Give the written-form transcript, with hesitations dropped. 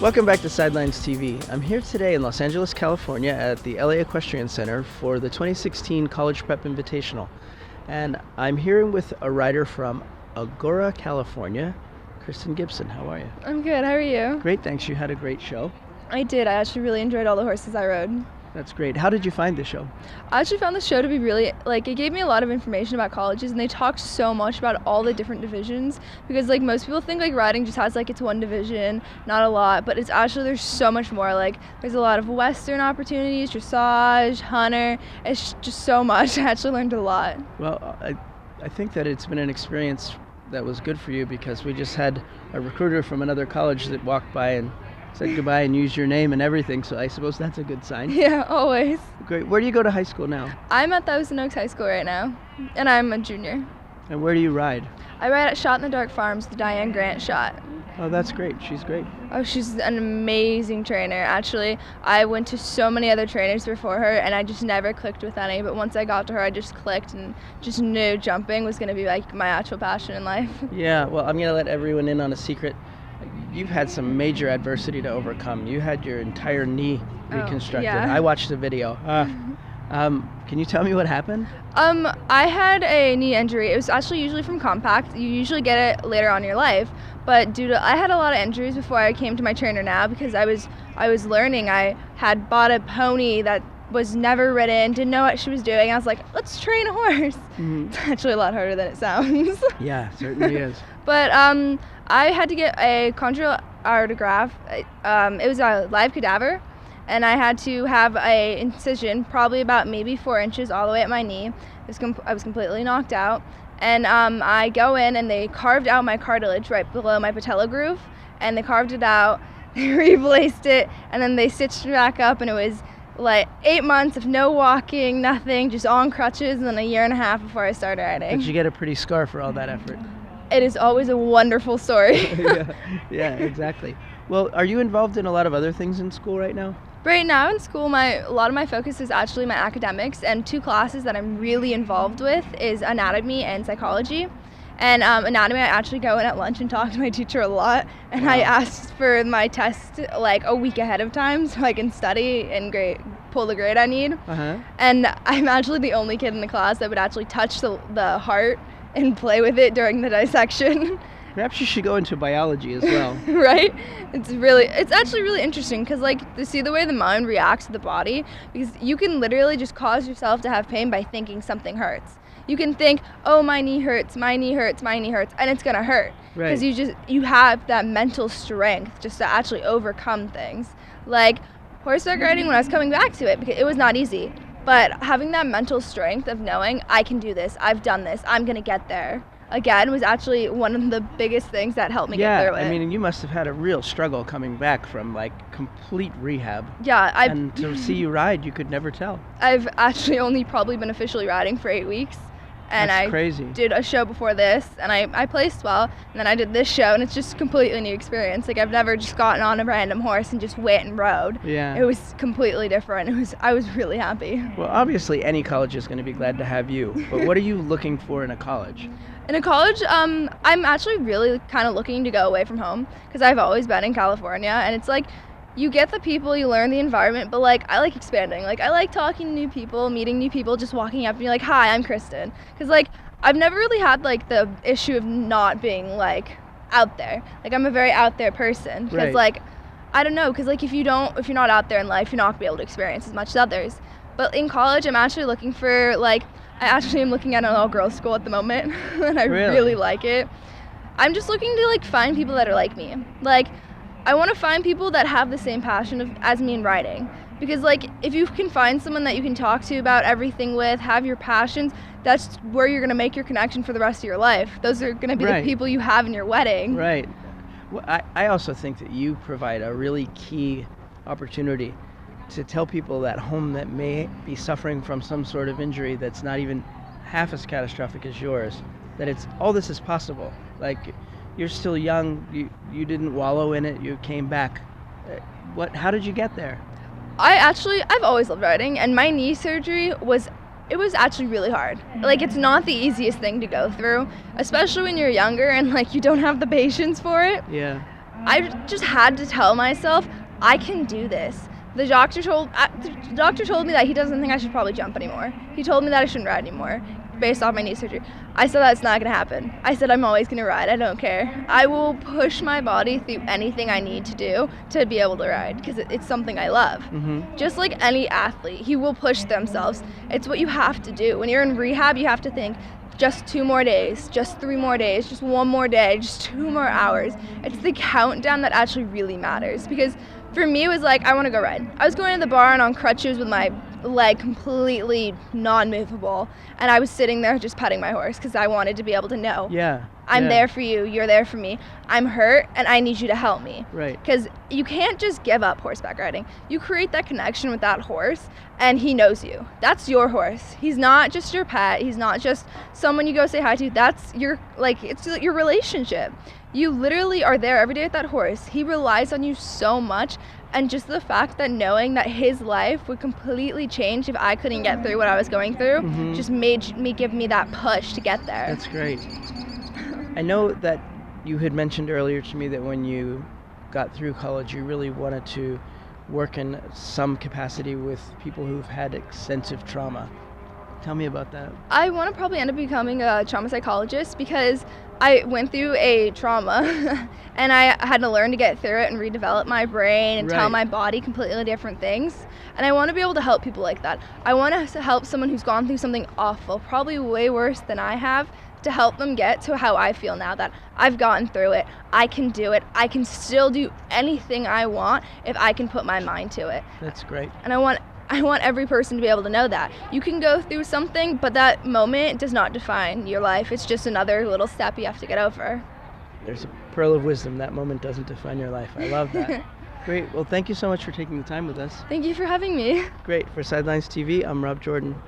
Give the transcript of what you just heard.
Welcome back to Sidelines TV. I'm here today in Los Angeles, California at the LA Equestrian Center for the 2016 College Prep Invitational. And I'm here with a rider from Agoura, California, Kristen Gibson. How are you? I'm good. How are you? Great, thanks. You had a great show. I did. I actually really enjoyed all the horses I rode. That's great. How did you find the show? I actually found the show to be really, it gave me a lot of information about colleges, and they talked so much about all the different divisions, because most people think riding just has it's one division, not a lot, but it's actually, there's so much more. There's a lot of Western opportunities, dressage, hunter. It's just so much. I actually learned a lot. Well, I think that it's been an experience that was good for you, because we just had a recruiter from another college that walked by and said goodbye and used your name and everything, so I suppose that's a good sign. Yeah, always. Great. Where do you go to high school now? I'm at Thousand Oaks High School right now, and I'm a junior. And where do you ride? I ride at Shot in the Dark Farms, the Diane Grant Shot. Oh, that's great. She's great. Oh, she's an amazing trainer. Actually, I went to so many other trainers before her, and I just never clicked with any. But once I got to her, I just clicked and just knew jumping was going to be my actual passion in life. Yeah, well, I'm going to let everyone in on a secret. You've had some major adversity to overcome. You had your entire knee reconstructed. Yeah. I watched the video. Can you tell me what happened? I had a knee injury. It was actually usually from compact. You usually get it later on in your life, but I had a lot of injuries before I came to my trainer now, because I was learning. I had bought a pony that was never ridden, didn't know what she was doing. I was like, let's train a horse. Mm-hmm. It's actually a lot harder than it sounds. Yeah, it certainly is. But I had to get a chondral autograph. It was a live cadaver, and I had to have a incision probably about maybe 4 inches all the way at my knee. I was completely knocked out. And I go in, and they carved out my cartilage right below my patella groove, and they carved it out, they replaced it, and then they stitched it back up, and it was 8 months of no walking, nothing, just on crutches, and then a year and a half before I started riding. But you get a pretty scar for all that effort. It is always a wonderful story. yeah, exactly. Well, are you involved in a lot of other things in school right now? Right now in school, a lot of my focus is actually my academics, and 2 classes that I'm really involved with is anatomy and psychology. And anatomy, I actually go in at lunch and talk to my teacher a lot, and wow. I asked for my test a week ahead of time so I can study and pull the grade I need. Uh-huh. And I'm actually the only kid in the class that would actually touch the heart and play with it during the dissection. Perhaps you should go into biology as well. Right? It's actually really interesting, because to see the way the mind reacts to the body, because you can literally just cause yourself to have pain by thinking something hurts. You can think, oh, my knee hurts, my knee hurts, my knee hurts, and it's gonna hurt. Right. Because you have that mental strength just to actually overcome things. Horseback riding, when I was coming back to it, because it was not easy, but having that mental strength of knowing I can do this, I've done this, I'm gonna get there, again, was actually one of the biggest things that helped me get through it. Yeah, I mean, you must have had a real struggle coming back from complete rehab. Yeah, and to see you ride, you could never tell. I've actually only probably been officially riding for 8 weeks. And That's crazy. Did a show before this, and I placed well, and then I did this show, and it's just a completely new experience. I've never just gotten on a random horse and just went and rode. Yeah. It was completely different. I was really happy. Well, obviously any college is going to be glad to have you, but what are you looking for in a college? In a college, I'm actually really kind of looking to go away from home, because I've always been in California, and it's you get the people, you learn the environment, but I like expanding. I like talking to new people, meeting new people, just walking up and you're hi, I'm Kristen. Because I've never really had the issue of not being out there. I'm a very out there person. Because right. I don't know, because if you're not out there in life, you're not gonna be able to experience as much as others. But in college, I'm actually looking for I actually am looking at an all-girls school at the moment, and I really like it. I'm just looking to find people that are like me. I want to find people that have the same passion as me in riding, because if you can find someone that you can talk to about everything with, have your passions, that's where you're going to make your connection for the rest of your life. Those are going to be the people you have in your wedding. Right. Well, I also think that you provide a really key opportunity to tell people at home that may be suffering from some sort of injury that's not even half as catastrophic as yours, that all this is possible. You're still young, you didn't wallow in it, you came back. How did you get there? I've always loved riding, and my knee surgery was actually really hard. It's not the easiest thing to go through, especially when you're younger and you don't have the patience for it. Yeah. I just had to tell myself, I can do this. The doctor told me that he doesn't think I should probably jump anymore. He told me that I shouldn't ride anymore based off my knee surgery. I said that's not going to happen. I said I'm always going to ride. I don't care. I will push my body through anything I need to do to be able to ride because it's something I love. Just like any athlete, he will push themselves. It's what you have to do. When you're in rehab, you have to think, just 2 more days, just 3 more days, just 1 more day, just 2 more hours. It's the countdown that actually really matters, because for me it was like, I want to go ride. I was going to the barn on crutches with my leg completely non-movable, and I was sitting there just petting my horse because I wanted to be able to know, I'm there for you, you're there for me, I'm hurt and I need you to help me. Right. Because you can't just give up horseback riding. You create that connection with that horse and he knows you. That's your horse. He's not just your pet. He's not just someone you go say hi to. That's your, like, it's your relationship. You literally are there every day with that horse. He relies on you so much, and just the fact that knowing that his life would completely change if I couldn't get through what I was going through just made me give me that push to get there. That's great. I know that you had mentioned earlier to me that when you got through college, you really wanted to work in some capacity with people who've had extensive trauma. Tell me about that. I want to probably end up becoming a trauma psychologist because I went through a trauma and I had to learn to get through it and redevelop my brain and tell my body completely different things. And I want to be able to help people like that. I want to help someone who's gone through something awful, probably way worse than I have, to help them get to how I feel now that I've gotten through it. I can do it. I can still do anything I want if I can put my mind to it. That's great. And I want every person to be able to know that. You can go through something, but that moment does not define your life. It's just another little step you have to get over. There's a pearl of wisdom. That moment doesn't define your life. I love that. Great. Well, thank you so much for taking the time with us. Thank you for having me. Great. For Sidelines TV, I'm Rob Jordan.